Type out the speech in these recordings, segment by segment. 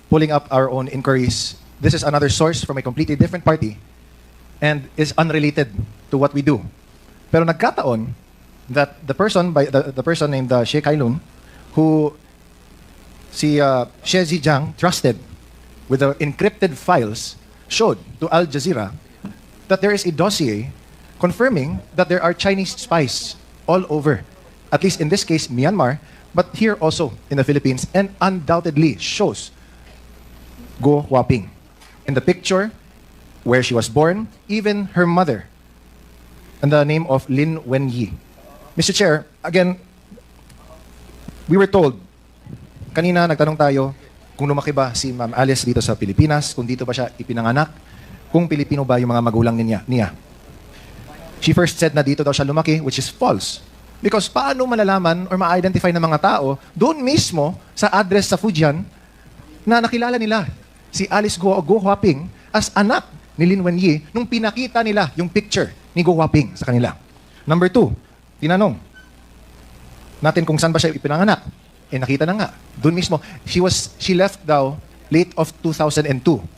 pulling up our own inquiries. This is another source from a completely different party and is unrelated to what we do. Pero nagkataon that the person named Xie Kailun, who si Xie Zhijiang trusted with the encrypted files, showed to Al Jazeera that there is a dossier confirming that there are Chinese spies all over, at least in this case, Myanmar, but here also in the Philippines, and undoubtedly shows Go Huaping. In the picture, where she was born, even her mother, and the name of Lin Wenyi. Mr. Chair, again, we were told, kanina nagtanong tayo, kung lumaki ba si Ma'am Alice dito sa Pilipinas, kung dito ba siya ipinanganak, kung Pilipino ba yung mga magulang niya. She first said na dito daw siya lumaki, which is false. Because paano malalaman or ma-identify ng mga tao doon mismo sa address sa Fujian na nakilala nila si Alice Go Huaping as anak ni Lin Wenyi nung pinakita nila yung picture ni Go Huaping sa kanila. Number 2, tinanong natin kung saan ba siya ipinanganak. Nakita na nga. Doon mismo. She left daw late of 2002.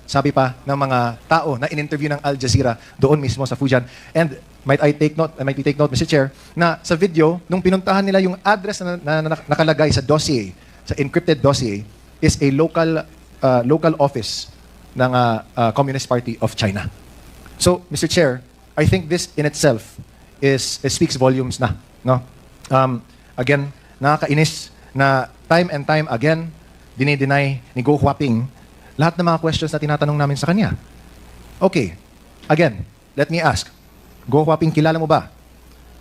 Sabi pa ng mga tao na in-interview ng Al Jazeera doon mismo sa Fujian. And might we take note, Mr. Chair, na sa video, nung pinuntahan nila yung address na nakalagay sa dossier, sa encrypted dossier, is a local office ng Communist Party of China. So, Mr. Chair, I think this in itself speaks volumes na. No? Again, nakakainis na time and time again, dinideny ni Go Huaping lahat ng mga questions na tinatanong namin sa kanya. Okay, again, let me ask, Go Huaping, kilala mo ba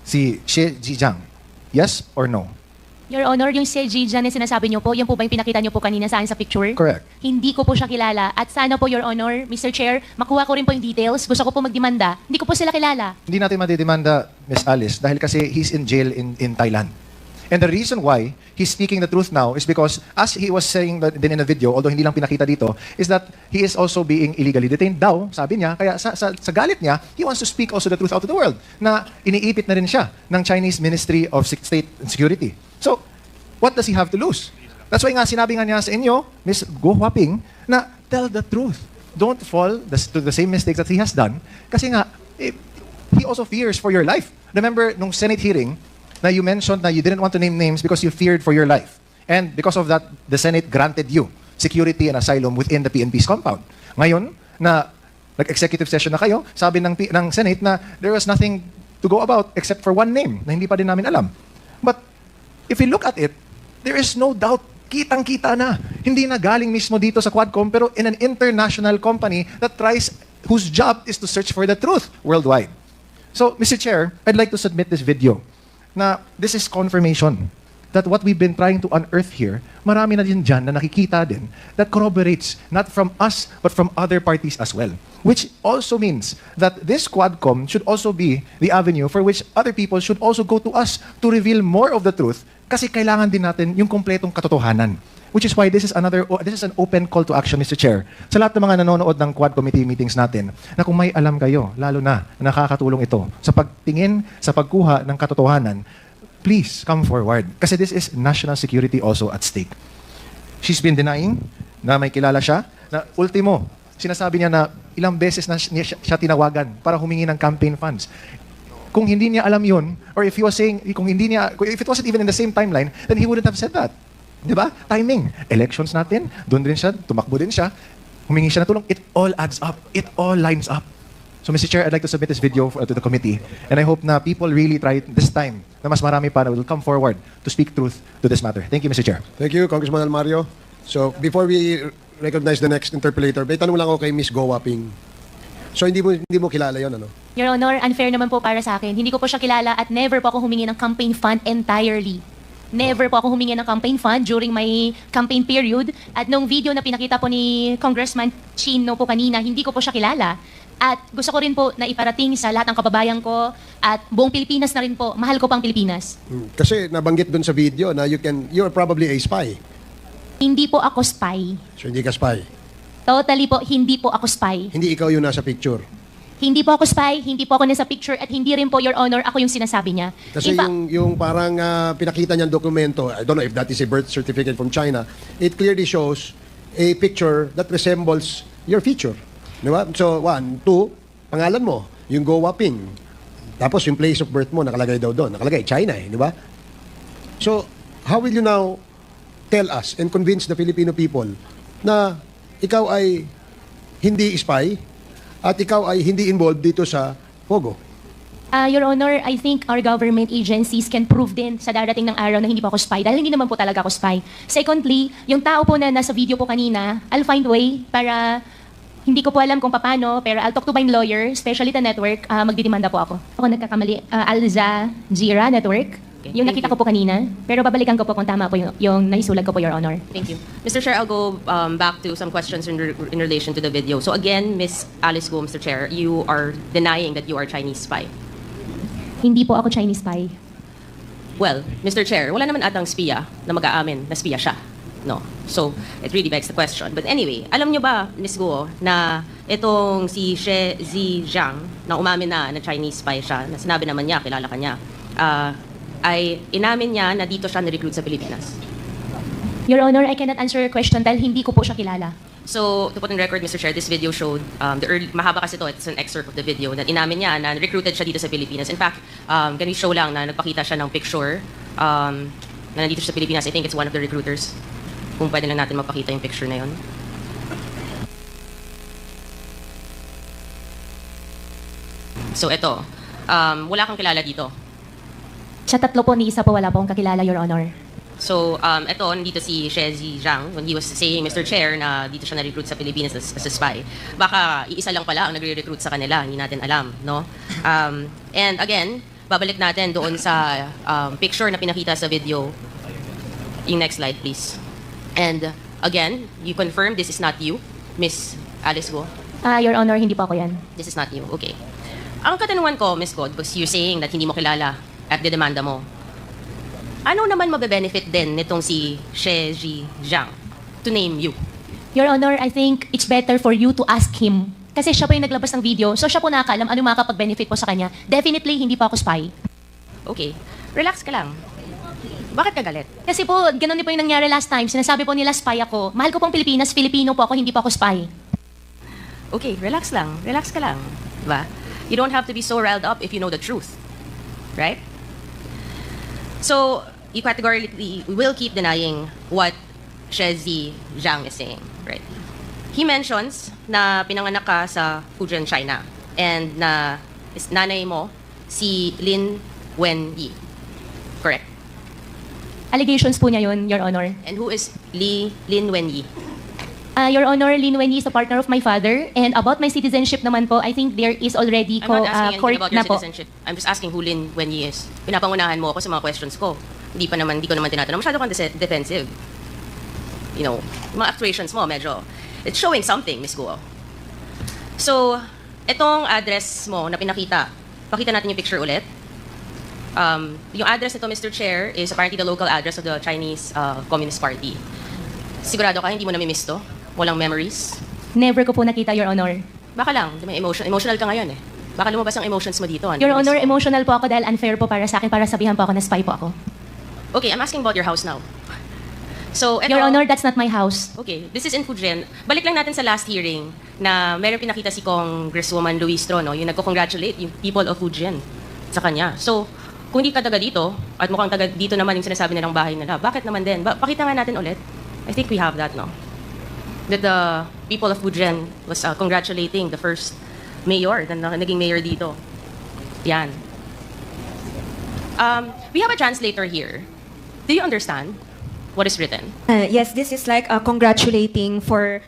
si Xie Zhijiang? Yes or no? Your Honor, yung Xie Zhijiang na sinasabi niyo po, yan po ba yung pinakita niyo po kanina sa akin sa picture? Correct. Hindi ko po siya kilala. At sana po, Your Honor, Mr. Chair, makuha ko rin po yung details. Gusto ko po magdemanda. Hindi ko po sila kilala. Hindi natin madidemanda, Miss Alice, dahil kasi he's in jail in Thailand. And the reason why he's speaking the truth now is because, as he was saying din in the video, although hindi lang pinakita dito, is that he is also being illegally detained daw, sabi niya. Kaya sa galit niya, he wants to speak also the truth out to the world, na iniipit na rin siya ng Chinese Ministry of State and Security. So, what does he have to lose? That's why nga sinabi nga niya sa inyo, Miss Go Huaping, na tell the truth. Don't fall to the same mistakes that he has done. Kasi nga, he also fears for your life. Remember, nung Senate hearing, na you mentioned na you didn't want to name names because you feared for your life. And because of that, the Senate granted you security and asylum within the PNP's compound. Ngayon, na nag-executive session na kayo, sabi ng Senate na there was nothing to go about except for one name na hindi pa din namin alam. But if you look at it, there is no doubt, kitang-kita na, hindi na galing mismo dito sa Quadcom, pero in an international company whose job is to search for the truth worldwide. So, Mr. Chair, I'd like to submit this video na this is confirmation that what we've been trying to unearth here, marami na din dyan na nakikita din that corroborates not from us but from other parties as well. Which also means that this Quadcom should also be the avenue for which other people should also go to us to reveal more of the truth kasi kailangan din natin yung kompletong katotohanan. Which is why this is an open call to action, Mr. Chair. Sa lahat ng mga nanonood ng Quad Committee meetings natin, na kung may alam kayo, lalo na nakakatulong ito sa pagtingin, sa pagkuha ng katotohanan, please come forward. Kasi this is national security also at stake. She's been denying na may kilala siya, na ultimo, sinasabi niya na ilang beses na siya tinawagan para humingi ng campaign funds. Kung hindi niya alam yun, or if he was saying, if it wasn't even in the same timeline, then he wouldn't have said that. Diba? Timing. Elections natin, doon din siya, tumakbo din siya, humingi siya ng tulong. It all adds up. It all lines up. So, Mr. Chair, I'd like to submit this video to the committee. And I hope na people really try this time na mas marami pa na will come forward to speak truth to this matter. Thank you, Mr. Chair. Thank you, Congressman Almario. So, before we recognize the next interpellator, may tanong lang ako kay Miss Go Huaping. So, hindi mo kilala yon, ano? Your Honor, unfair naman po para sa akin. Hindi ko po siya kilala at never po ako humingi ng campaign fund entirely. Never po ako humingi ng campaign fund during my campaign period. At nung video na pinakita po ni Congressman Chino po kanina, hindi ko po siya kilala. At gusto ko rin po na iparating sa lahat ng kababayan ko at buong Pilipinas na rin po, mahal ko pang Pilipinas. Kasi nabanggit dun sa video na you're probably a spy. Hindi po ako spy. So hindi ka spy. Totally po, hindi po ako spy. Hindi ikaw yung nasa picture. Hindi po ako spy, hindi po ako nasa picture, at hindi rin po, Your Honor, ako yung sinasabi niya. Kasi In fact, yung parang pinakita niyang dokumento, I don't know if that is a birth certificate from China, it clearly shows a picture that resembles your feature. Di ba? So, 1, 2, pangalan mo, yung Go Waping. Tapos yung place of birth mo, nakalagay daw doon. Nakalagay, China di ba? So, how will you now tell us and convince the Filipino people na ikaw ay hindi spy at ikaw ay hindi involved dito sa Pogo? Your Honor, I think our government agencies can prove din sa darating ng araw na hindi po ako spy dahil hindi naman po talaga ako spy. Secondly, yung tao po na nasa video po kanina, I'll find way para, hindi ko po alam kung paano, pero I'll talk to my lawyer, especially the network, magdidemanda po ako. Ako nagkakamali, Al Jazeera Network, Okay, yung thank nakita you. ko po kanina, pero babalikan ko po kung tama po yung naisulat ko po, Your Honor. Thank you. Mr. Chair, I'll go back to some questions in relation to the video. So again, Ms. Alice Go, Mr. Chair, you are denying that you are Chinese spy. Hindi po ako Chinese spy. Well, Mr. Chair, wala naman atang spiya na mag-aamin na spiya siya. No. So, it really begs the question. But anyway, alam nyo ba, Ms. Go, na itong si She Ziyang, na umamin na Chinese spy siya, na sinabi naman niya, kilala ka niya, ay inamin niya na dito siya na-recruit sa Pilipinas. Your Honor, I cannot answer your question dahil hindi ko po siya kilala. So, to put on record, Mr. Chair, this video showed, mahaba kasi ito, it's an excerpt of the video, na inamin niya na recruited siya dito sa Pilipinas. In fact, can we show lang na nagpakita siya ng picture na nandito siya sa Pilipinas. I think it's one of the recruiters. Kung pwede lang natin mapakita yung picture na yun. So, ito. Wala kang kilala dito. Sa tatlo po, ni isa po wala po akong kakilala, Your Honor. So, ito, nandito si She Ziyang, when he was saying, Mr. Chair, na dito siya na-recruit sa Pilipinas as a spy. Baka iisa lang pala ang nagre-recruit sa kanila, hindi natin alam, no? And again, babalik natin doon sa picture na pinakita sa video. Yung next slide, please. And again, you confirm this is not you, Miss Alice Go. Your Honor, hindi po ako yan. This is not you, okay. Ang katanungan ko, Miss God, because you're saying that hindi mo kilala at dedemanda mo, ano naman mabe-benefit din nitong si She Ziyang to name you? Your Honor, I think it's better for you to ask him. Kasi siya po yung naglabas ng video, so siya po nakakaalam ano makakapag-benefit po sa kanya. Definitely, hindi po ako spy. Okay, relax ka lang. Bakit ka galit? Kasi po, ganun din po yung nangyari last time. Sinasabi po nila spy ako. Mahal ko pong Pilipinas, Filipino po ako, hindi po ako spy. Okay, relax lang. Relax ka lang. Diba? You don't have to be so riled up if you know the truth. Right? So, you categorically will keep denying what She Ziyang is saying, right? He mentions na pinanganak ka sa Fujian, China, and na nanay mo si Lin Wenyi. Correct? Allegations po niya yun, Your Honor. And who is Lin Wenyi? Your Honor, Lin Wenyi is a partner of my father. And about my citizenship naman po, I think there is already I'm not asking court anything about na your po. citizenship. I'm just asking who Lin Wenyi is. Pinapangunahan mo ako sa mga questions ko. Hindi ko naman tinatanong. Masyado kang defensive. You know, mga actuations mo, medyo, it's showing something, Miss Guo. So, itong address mo na pinakita, pakita natin yung picture ulit. Yung address nito, Mr. Chair, is apparently the local address of the Chinese Communist Party. Sigurado ka, hindi mo namimiss to? Walang memories? Never ko po nakita, Your Honor. Baka lang, may emotional ka ngayon eh. Baka lumabas ang emotions mo dito. Your Honor, emotional po ako dahil unfair po para sa akin, para sabihan po ako na spy po ako. Okay, I'm asking about your house now. So, eto, Your Honor, that's not my house. okay, this is in Fujian. Balik lang natin sa last hearing na meron pinakita si Congresswoman Luistro, no? Yung nagko-congratulate yung people of Fujian sa kanya. So, kung hindi ka taga dito, at mukhang taga dito naman yung sinasabi nilang bahay nila, bakit naman din? Pakita nga natin ulit. I think we have that, no? That the people of Fujian was congratulating the first mayor, na naging mayor dito. Yan. We have a translator here. Do you understand what is written? Yes, this is like congratulating for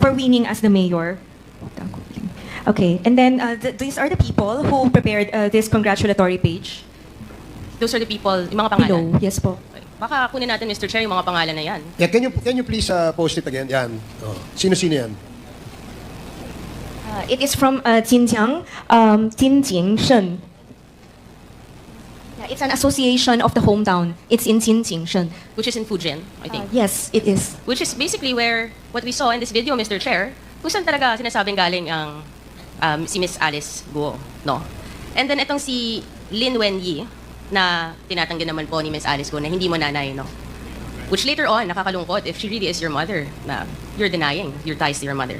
winning as the mayor. Okay, and then these are the people who prepared this congratulatory page. Those are the people, yung mga pangalan. Below, yes po. Okay. Baka kunin natin, Mr. Chair, yung mga pangalan na yan. Yeah, can you please post it again? Yan. Oh. Sino-sino yan? It is from Jinjiang, Jinjing Shen. Yeah, it's an association of the hometown. It's in Jinjing Shen. Which is in Fujian, I think. Yes, it is. Which is basically where, what we saw in this video, Mr. Chair, kung saan talaga sinasabing galing ang si Miss Alice Guo, no? And then itong si Lin Wenyi, na tinatanggi naman po ni Miss Alice Guo na hindi mo nanay, no? Which later on, nakakalungkot, if she really is your mother, na you're denying your ties to your mother.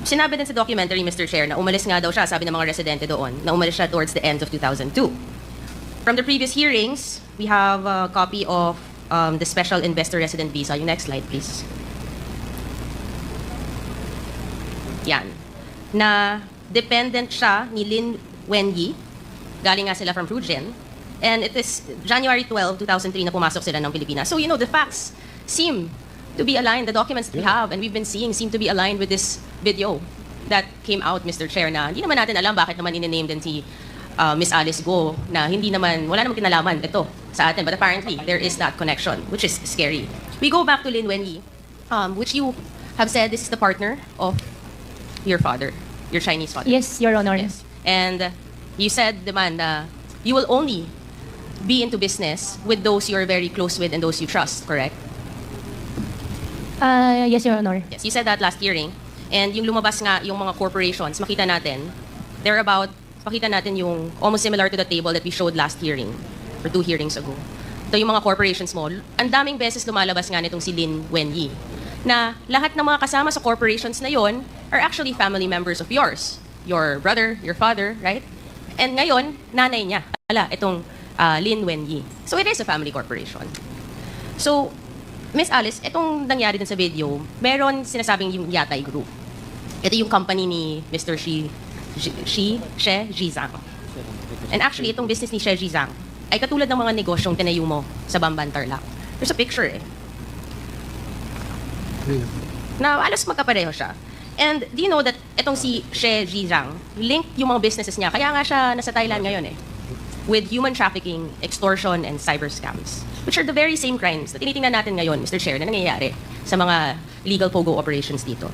Sinabi din sa documentary, Mr. Chair, na umalis nga daw siya, sabi ng mga residente doon, na umalis siya towards the end of 2002. From the previous hearings, we have a copy of the special investor resident visa. Yung next slide, please. Yan. Na dependent siya ni Lin Wenyi, galing nga sila from Fujian, and it is January 12, 2003 na pumasok sila ng Pilipinas. So, the facts seem to be aligned. The documents that we have and we've been seeing seem to be aligned with this video that came out, Mr. Chair, na hindi naman natin alam bakit naman in-name din si Miss Alice Guo na wala namang kinalaman ito sa atin. But apparently, there is that connection, which is scary. We go back to Lin Wenyi, which you have said this is the partner of your father, your Chinese father. Yes, Your Honor. Yes. And you said naman na you will only be into business with those you are very close with and those you trust, correct? Yes, Your Honor. Yes, you said that last hearing. And yung lumabas nga yung mga corporations, makita natin yung almost similar to the table that we showed last hearing, or 2 hearings ago. Ito yung mga corporations mo. Ang daming beses lumalabas nga nitong si Lin Wenyi, na lahat ng mga kasama sa corporations na yon are actually family members of yours. Your brother, your father, right? And ngayon, nanay niya, itong Lin Wenyi. So it is a family corporation. So, Miss Alice, itong nangyari din sa video, meron sinasabing yung Yatai Group. Ito yung company ni Mr. She Zhizang. And actually, itong business ni She Zhizang ay katulad ng mga negosyong tinayo mo sa Bamban Tarlac. There's a picture na alos magkapareho siya. And do you know that itong si She Zhizang, linked yung mga businesses niya, kaya nga siya nasa Thailand ngayon with human trafficking, extortion, and cyber scams, which are the very same crimes na tinitingnan natin ngayon, Mr. Chair, na nangyayari sa mga legal pogo operations dito.